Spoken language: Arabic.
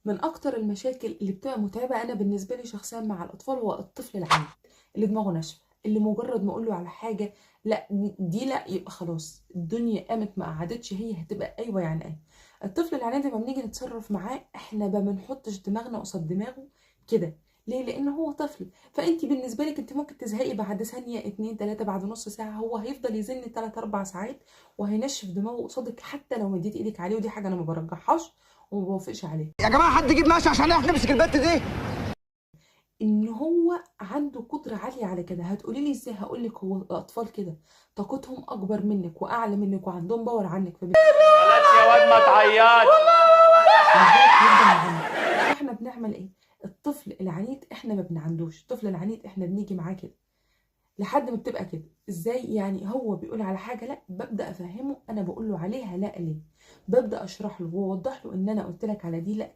من اكتر المشاكل اللي بتبقى متعبه انا بالنسبه لي شخصيا مع الاطفال هو الطفل العنيد اللي دماغه ناشفه، اللي مجرد ما اقول له على حاجه لا دي لا يبقى خلاص الدنيا قامت ما قعدتش، هي هتبقى ايوه يعني ايه. الطفل العنيد لما بنيجي نتصرف معاه احنا ما بنحطش دماغنا قصاد دماغه كده. ليه؟ لان هو طفل. فانت بالنسبه لك انت ممكن تزهقي بعد ثانيه اتنين تلاته، بعد نص ساعه هو هيفضل يزن تلات اربع ساعات وهينشف دماغه قصادك حتى لو مديتي ايدك عليه، ودي حاجه انا ما برجحهاش وما بوافقش عليها. يا جماعه حد يجيب ماشي عشان احنا نمسك البت دي. ان هو عنده قدره عاليه على كده. هتقولي لي ازاي؟ هقول لك هو الاطفال كده طاقتهم اكبر منك واعلى منك وعندهم باور عنك، خلاص يا واد ما تعيطش. فبالذات يفضل يعند. فاحنا بنعمل ايه؟ الطفل العنيد احنا ما بنعندوش، الطفل العنيد احنا بنيجي معاه كده لحد ما بتبقى كده. ازاي يعني؟ هو بيقول على حاجه لا، ببدا افهمه انا بقول له عليها لا ليه، ببدا اشرح له واوضح له ان انا قلت لك على دي لا كذا.